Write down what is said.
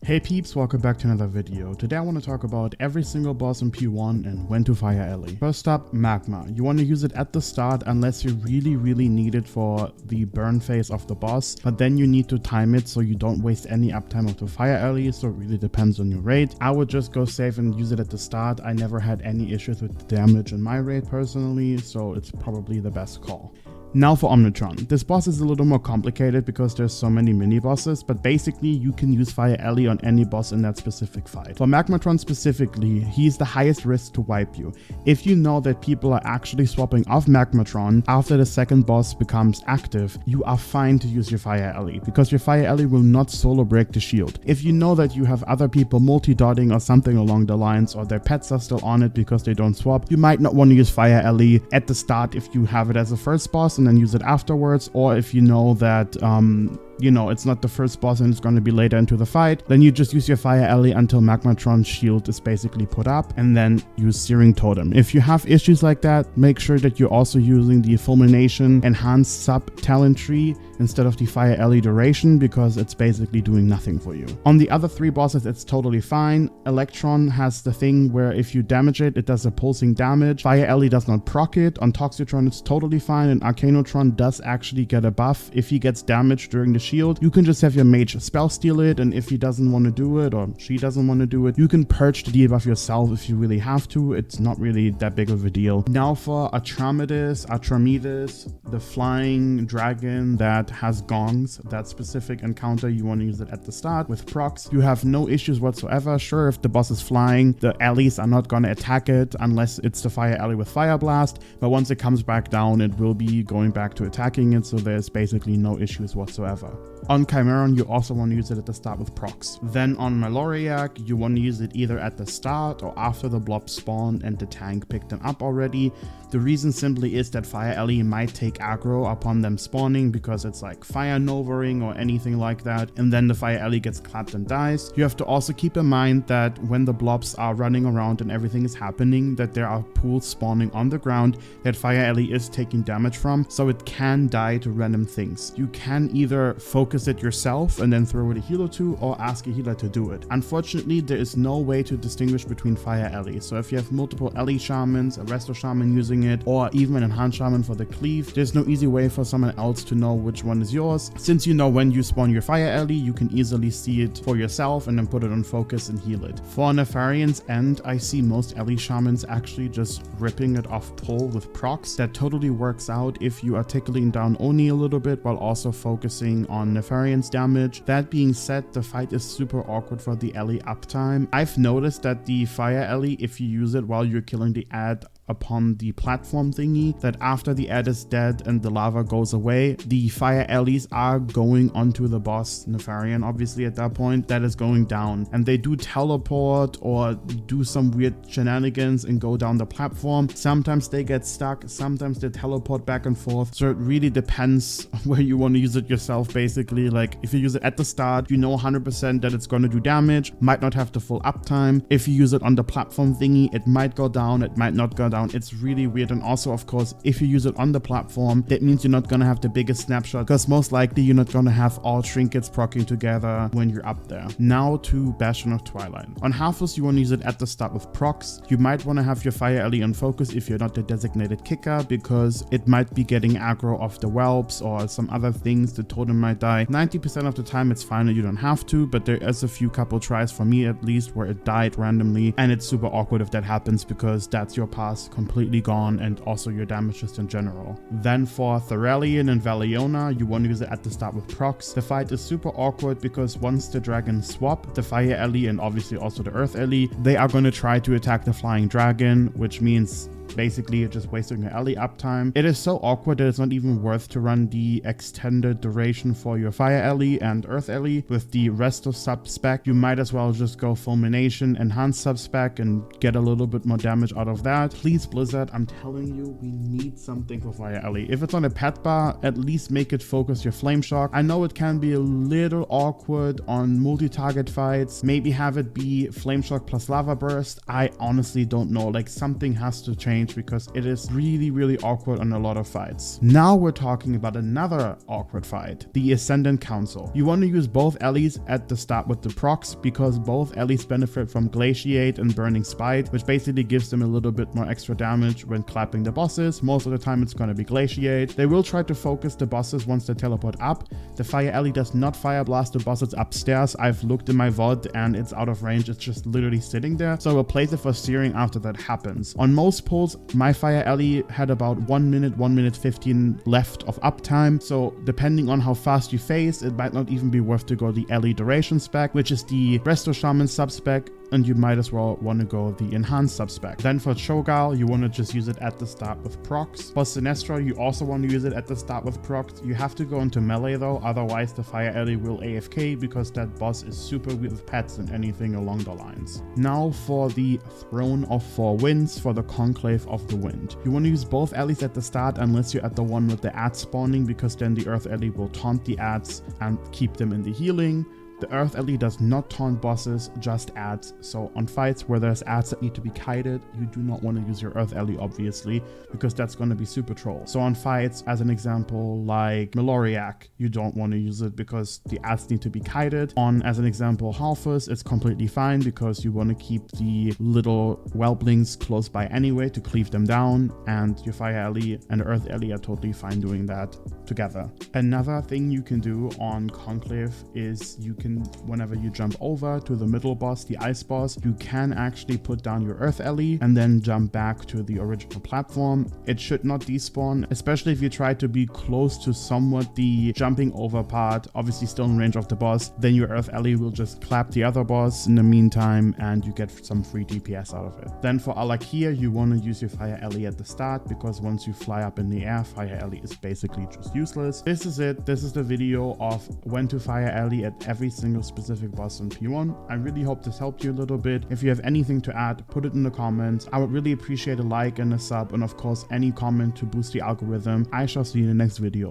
Hey peeps, welcome back to another video. Today I want to talk about every single boss in P1 and when to fire ELE. First up, Magmaw. You want to use it at the start unless you really need it for the burn phase of the boss, but then you need to time it so you don't waste any uptime of the fire ELE, so it really depends on your raid. I would just go safe and use it at the start. I never had any issues with the damage in my raid personally, so it's probably the best call. Now for Omnitron. This boss is a little more complicated because there's so many mini bosses, but basically you can use fire ELE on any boss in that specific fight. For Magmatron specifically, he's the highest risk to wipe you. If you know that people are actually swapping off Magmatron after the second boss becomes active, you are fine to use your fire ELE because your fire ELE will not solo break the shield. If you know that you have other people multi-dotting or something along the lines, or their pets are still on it because they don't swap, you might not want to use fire ELE at the start if you have it as a first boss and then use it afterwards, or if you know that it's not the first boss and it's going to be later into the fight, then you just use your fire ELE until Magmatron's shield is basically put up, and then use Searing Totem. If you have issues like that, make sure that you're also using the Fulmination Enhanced Sub talent tree instead of the fire ELE duration, because it's basically doing nothing for you. On the other three bosses, it's totally fine. Electron has the thing where if you damage it, it does a pulsing damage. Fire ELE does not proc it. On Toxitron, it's totally fine, and Arcanotron does actually get a buff if he gets damaged during the shield. You can just have your mage spell steal it, and if he doesn't want to do it, or she doesn't want to do it, you can purge the debuff yourself if you really have to. It's not really that big of a deal. Now for Atramedes, the flying dragon that has gongs. That specific encounter, you want to use it at the start with procs. You have no issues whatsoever. Sure, if the boss is flying, the ELEs are not going to attack it unless it's the fire ELE with Fire Blast, but once it comes back down, it will be going back to attacking it, so there's basically no issues whatsoever. On Chimaeron, you also want to use it at the start with procs. Then on Maloriak, you want to use it either at the start or after the blobs spawn and the tank picked them up already. The reason simply is that fire ELE might take aggro upon them spawning because it's like fire novering or anything like that, and then the fire ELE gets clapped and dies. You have to also keep in mind that when the blobs are running around and everything is happening, that there are pools spawning on the ground that fire ELE is taking damage from, so it can die to random things. You can either focus it yourself and then throw it a healer to, or ask a healer to do it. Unfortunately, there is no way to distinguish between fire ELE, so if you have multiple ELE shamans, a resto shaman using it, or even an enhanced shaman for the cleave, there's no easy way for someone else to know which one is yours. Since you know when you spawn your fire ELE, you can easily see it for yourself and then put it on focus and heal it. For Nefarian's end, I see most ELE shamans actually just ripping it off pull with procs. That totally works out if you are tickling down Oni a little bit while also focusing on Nefarian's damage. That being said, the fight is super awkward for the ELE uptime. I've noticed that the fire ELE, if you use it while you're killing the ad upon the platform thingy, that after the ad is dead and the lava goes away, the fire ELEs are going onto the boss Nefarian. Obviously at that point that is going down, and they do teleport or do some weird shenanigans and go down the platform. Sometimes they get stuck, sometimes they teleport back and forth, so it really depends where you want to use it yourself. Basically, like if you use it at the start, you know 100% that it's going to do damage, might not have the full uptime. If you use it on the platform thingy, it might go down, it might not go down. It's really weird. And also, of course, if you use it on the platform, that means you're not going to have the biggest snapshot, because most likely you're not going to have all trinkets proccing together when you're up there. Now to Bastion of Twilight. On Halfus, you want to use it at the start with procs. You might want to have your fire ELE on focus if you're not the designated kicker, because it might be getting aggro off the whelps or some other things. The totem might die. 90% of the time it's fine and you don't have to, but there is a few couple tries, for me at least, where it died randomly, and it's super awkward if that happens because that's your pass completely gone and also your damage just in general. Then for Thorelion and Valiona, you want to use it at the start with procs. The fight is super awkward because once the dragons swap, the fire ELE and obviously also the earth ELE, they are going to try to attack the flying dragon, which means basically you're just wasting your ELE uptime. It is so awkward that it's not even worth to run the extended duration for your fire ELE and earth ELE. With the rest of sub spec, you might as well just go Fulmination Enhanced sub spec and get a little bit more damage out of that. Please Blizzard, I'm telling you, we need something for fire ELE. If it's on a pet bar, at least make it focus your flame shock. I know it can be a little awkward on multi-target fights. Maybe have it be flame shock plus lava burst. I honestly don't know, like something has to change change because it is really awkward on a lot of fights. Now we're talking about another awkward fight, the Ascendant Council. You want to use both ELEs at the start with the procs because both ELEs benefit from Glaciate and Burning Spite, which basically gives them a little bit more extra damage when clapping the bosses. Most of the time it's going to be Glaciate. They will try to focus the bosses once they teleport up. The Fire ELE does not Fire Blast the bosses upstairs. I've looked in my VOD and it's out of range. It's just literally sitting there. So I will place it for steering after that happens. On most pulls, my Fire ELE had about 1 minute 15 left of uptime. So depending on how fast you phase, it might not even be worth to go the ELE duration spec, which is the Resto Shaman sub-spec, and you might as well want to go the enhanced sub-spec. Then for Cho'gall, you want to just use it at the start with procs. For Sinestra, you also want to use it at the start with procs. You have to go into melee though, otherwise the Fire ELE will AFK because that boss is super weak with pets and anything along the lines. Now for the Throne of Four Winds, for the Conclave of the Wind. You want to use both ELEs at the start unless you're at the one with the ads spawning, because then the Earth ELE will taunt the ads and keep them in the healing. The Earth ELE does not taunt bosses, just ads. So on fights where there's ads that need to be kited, you do not want to use your Earth ELE obviously, because that's going to be super troll. So on fights, as an example, like Maloriak, you don't want to use it because the ads need to be kited. On, as an example, Halfus, it's completely fine because you want to keep the little whelplings close by anyway to cleave them down, and your Fire ELE and Earth ELE are totally fine doing that together. Another thing you can do on Conclave is you can, whenever you jump over to the middle boss, the ice boss, you can actually put down your Earth ELE and then jump back to the original platform. It should not despawn, especially if you try to be close to somewhat the jumping over part, obviously still in range of the boss. Then your Earth ELE will just clap the other boss in the meantime and you get some free DPS out of it. Then for Alakia, you want to use your Fire ELE at the start because once you fly up in the air, Fire ELE is basically just useless. This is it. This is the video of when to Fire ELE at every single specific boss in P1. I really hope this helped you a little bit. If you have anything to add, put it in the comments. I would really appreciate a like and a sub, and of course any comment to boost the algorithm. I shall see you in the next video.